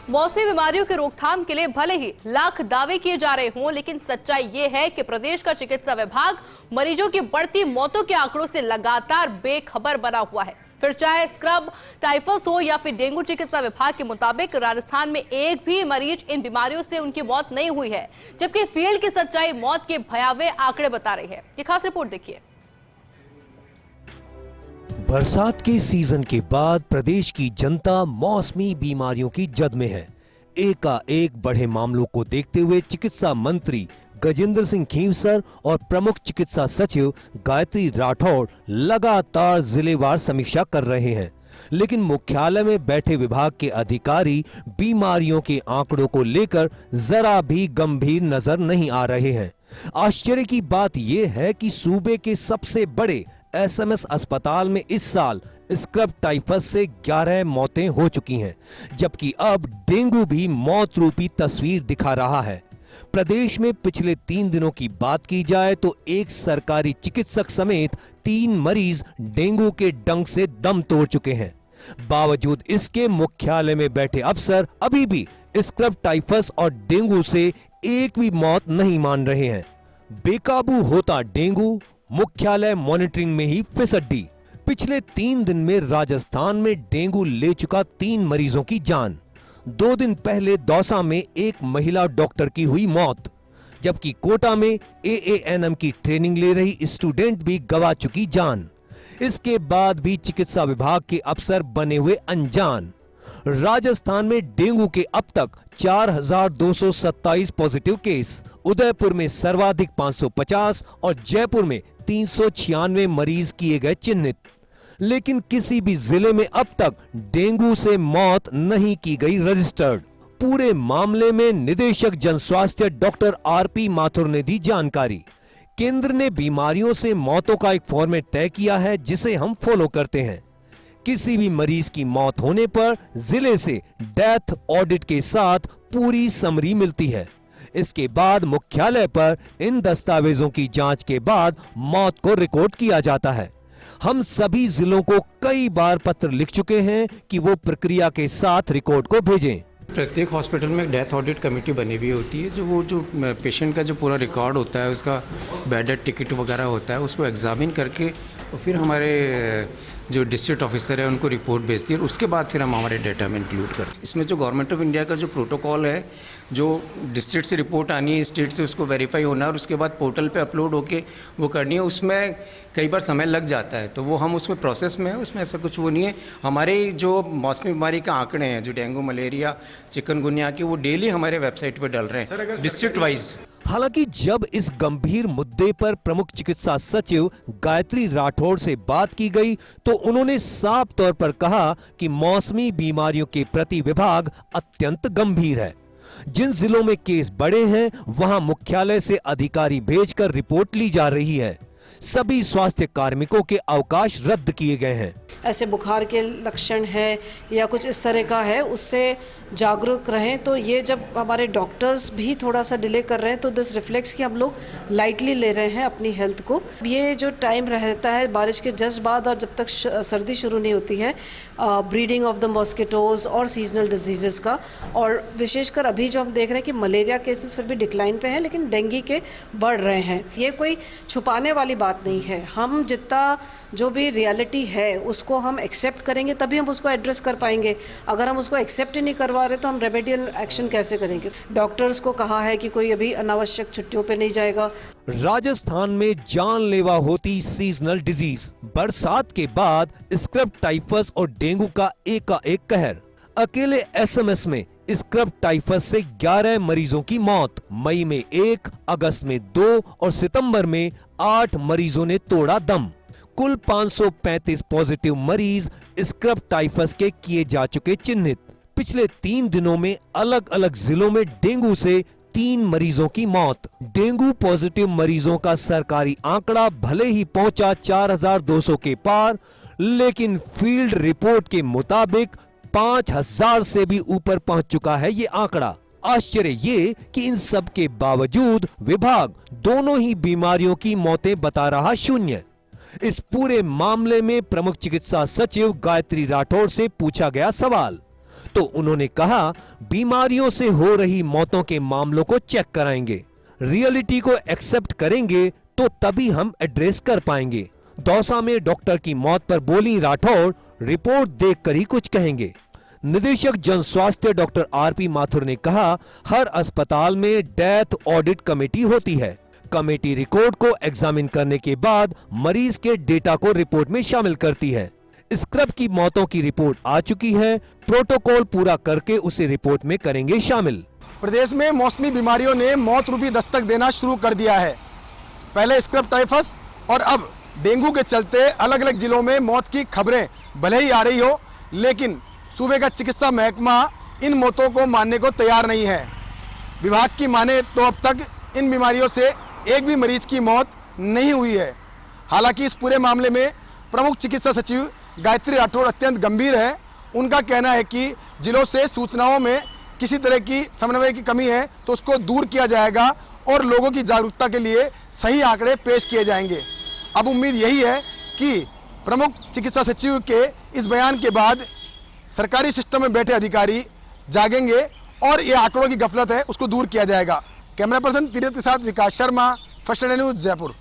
मौसमी बीमारियों की रोकथाम के लिए भले ही लाख दावे किए जा रहे हों, लेकिन सच्चाई ये है कि प्रदेश का चिकित्सा विभाग मरीजों की बढ़ती मौतों के आंकड़ों से लगातार बेखबर बना हुआ है। फिर चाहे स्क्रब टाइफस हो या फिर डेंगू, चिकित्सा विभाग के मुताबिक राजस्थान में एक भी मरीज इन बीमारियों से उनकी मौत नहीं हुई है, जबकि फील्ड की सच्चाई मौत के भयावह आंकड़े बता रही है। ये खास रिपोर्ट देखिए। बरसात के सीजन के बाद प्रदेश की जनता मौसमी बीमारियों की जद में है। एकाएक बढ़े मामलों को देखते हुए चिकित्सा मंत्री गजेंद्र सिंह खींवसर और प्रमुख चिकित्सा सचिव गायत्री राठौड़ लगातार जिलेवार समीक्षा कर रहे हैं, लेकिन मुख्यालय में बैठे विभाग के अधिकारी बीमारियों के आंकड़ों को लेकर जरा भी गंभीर नजर नहीं आ रहे हैं। आश्चर्य की बात यह है कि सूबे के सबसे बड़े एसएमएस अस्पताल में इस साल स्क्रब टाइफस से 11 मौतें हो चुकी हैं, जबकि अब डेंगू भी मौत रूपी तस्वीर दिखा रहा है। प्रदेश में पिछले 3 दिनों की बात की जाए तो एक सरकारी चिकित्सक समेत 3 मरीज डेंगू के डंक से दम तोड़ चुके हैं। बावजूद इसके मुख्यालय में बैठे अफसर अभी भी स्क्रब टाइफस और डेंगू से एक भी मौत नहीं मान रहे हैं। बेकाबू होता डेंगू, मुख्यालय मॉनिटरिंग में ही फिसड्डी। पिछले 3 दिन में राजस्थान में डेंगू ले चुका 3 मरीजों की जान। 2 दिन पहले दौसा में एक महिला डॉक्टर की हुई मौत, जबकि कोटा में एएनएम की ट्रेनिंग ले रही स्टूडेंट भी गंवा चुकी जान। इसके बाद भी चिकित्सा विभाग के अफसर बने हुए अनजान। राजस्थान में डेंगू के अब तक 4227 पॉजिटिव केस, उदयपुर में सर्वाधिक 550 और जयपुर में 396 मरीज किए गए चिन्हित, लेकिन किसी भी जिले में अब तक डेंगू से मौत नहीं की गई रजिस्टर्ड। पूरे मामले में निदेशक जनस्वास्थ्य डॉक्टर आरपी माथुर ने दी जानकारी। केंद्र ने बीमारियों से मौतों का एक फॉर्मेट तय किया है, जिसे हम फॉलो करते हैं। किसी भी मरीज की मौत होने पर जिले से डेथ ऑडिट के साथ पूरी समरी मिलती है। इसके बाद मुख्यालय पर इन दस्तावेजों की जांच के बाद मौत को रिकॉर्ड किया जाता है। हम सभी जिलों को कई बार पत्र लिख चुके हैं कि वो प्रक्रिया के साथ रिकॉर्ड को भेजें। प्रत्येक हॉस्पिटल में एक डेथ ऑडिट कमेटी बनी हुई होती है, जो पेशेंट का जो पूरा रिकॉर्ड होता है, उसका बेड टिकट वगैरह होता है, उसको एग्जामिन करके और फिर हमारे जो डिस्ट्रिक्ट ऑफिसर है उनको रिपोर्ट भेजती है और उसके बाद फिर हम हमारे डेटा में इंक्लूड करते हैं। इसमें जो गवर्नमेंट ऑफ इंडिया का जो प्रोटोकॉल है, जो डिस्ट्रिक्ट से रिपोर्ट आनी है, स्टेट से उसको वेरीफाई होना है और उसके बाद पोर्टल पे अपलोड होके वो करनी है, उसमें कई बार समय लग जाता है, तो वो हम उसमें प्रोसेस में है, उसमें ऐसा कुछ वो नहीं है। हमारे जो मौसमी बीमारी के आंकड़े हैं, जो डेंगू, मलेरिया, चिकनगुनिया के, वो डेली हमारे वेबसाइट पर डल रहे हैं डिस्ट्रिक्ट वाइज। हालांकि जब इस गंभीर मुद्दे पर प्रमुख चिकित्सा सचिव गायत्री राठौड़ से बात की गई तो उन्होंने साफ तौर पर कहा कि मौसमी बीमारियों के प्रति विभाग अत्यंत गंभीर है। जिन जिलों में केस बड़े हैं वहां मुख्यालय से अधिकारी भेजकर रिपोर्ट ली जा रही है। सभी स्वास्थ्य कार्मिकों के अवकाश रद्द किए गए हैं। ऐसे बुखार के लक्षण है या कुछ इस तरह का है, उससे जागरूक रहें। तो ये जब हमारे डॉक्टर्स भी थोड़ा सा डिले कर रहे हैं तो दिस रिफ्लेक्ट्स कि हम लोग लाइटली ले रहे हैं अपनी हेल्थ को। ये जो टाइम रहता है बारिश के जस्ट बाद और जब तक सर्दी शुरू नहीं होती है, ब्रीडिंग ऑफ द मॉस्किटोज और सीजनल डिजीजेस का, और विशेषकर अभी जो हम देख रहे हैं कि मलेरिया केसेस फिर भी डिक्लाइन पे हैं, लेकिन डेंगू के बढ़ रहे हैं। ये कोई छुपाने वाली बात नहीं है। हम जितना जो भी रियलिटी है उसको हम एक्सेप्ट करेंगे तभी हम उसको एड्रेस कर पाएंगे। अगर हम उसको एक्सेप्ट ही नहीं करवा रहे तो हम रेमेडियल एक्शन कैसे करेंगे। डॉक्टर्स को कहा है कि कोई अभी अनावश्यक छुट्टियों पे नहीं जाएगा। राजस्थान में जानलेवा होती सीजनल डिजीज, बरसात के बाद स्क्रब टाइफस और डेंगू का एकाएक कहर। अकेले एसएमएस में स्क्रब टाइफस से 11 मरीजों की मौत, मई में 1, अगस्त में 2 और सितंबर में 8 मरीजों ने तोड़ा दम। कुल 535 पॉजिटिव मरीज स्क्रब टाइफस के किए जा चुके चिन्हित। पिछले 3 दिनों में अलग अलग जिलों में डेंगू से 3 मरीजों की मौत। डेंगू पॉजिटिव मरीजों का सरकारी आंकड़ा भले ही पहुंचा 4200 के पार, लेकिन फील्ड रिपोर्ट के मुताबिक 5000 से भी ऊपर पहुंच चुका है ये आंकड़ा। आश्चर्य ये कि इन सब के बावजूद विभाग दोनों ही बीमारियों की मौतें बता रहा शून्य। इस पूरे मामले में प्रमुख चिकित्सा सचिव गायत्री राठौड़ से पूछा गया सवाल तो उन्होंने कहा बीमारियों से हो रही मौतों के मामलों को चेक कराएंगे, रियलिटी को एक्सेप्ट करेंगे तो तभी हम एड्रेस कर पाएंगे। दौसा में डॉक्टर की मौत पर बोली राठौड़, रिपोर्ट देखकर ही कुछ कहेंगे। निदेशक जन स्वास्थ्य डॉक्टर आरपी माथुर ने कहा, हर अस्पताल में डेथ ऑडिट कमेटी होती है। कमेटी रिकॉर्ड को एग्जामिन करने के बाद मरीज के डेटा को रिपोर्ट में शामिल करती है। स्क्रब की मौतों की रिपोर्ट आ चुकी है, प्रोटोकॉल पूरा करके उसे रिपोर्ट में करेंगे शामिल। प्रदेश में मौसमी बीमारियों ने मौत रूपी दस्तक देना शुरू कर दिया है। पहले स्क्रब टाइफस और अब डेंगू के चलते अलग अलग जिलों में मौत की खबरें भले ही आ रही हो, लेकिन सूबे का चिकित्सा महकमा इन मौतों को मानने को तैयार नहीं है। विभाग की माने तो अब तक इन बीमारियों से एक भी मरीज की मौत नहीं हुई है। हालांकि इस पूरे मामले में प्रमुख चिकित्सा सचिव गायत्री राठौड़ अत्यंत गंभीर है। उनका कहना है कि जिलों से सूचनाओं में किसी तरह की समन्वय की कमी है तो उसको दूर किया जाएगा और लोगों की जागरूकता के लिए सही आंकड़े पेश किए जाएंगे। अब उम्मीद यही है कि प्रमुख चिकित्सा सचिव के इस बयान के बाद सरकारी सिस्टम में बैठे अधिकारी जागेंगे और ये आंकड़ों की गफलत है उसको दूर किया जाएगा। कैमरा पर्सन तीरथ के साथ Vikas Sharma, first India news, Jaipur.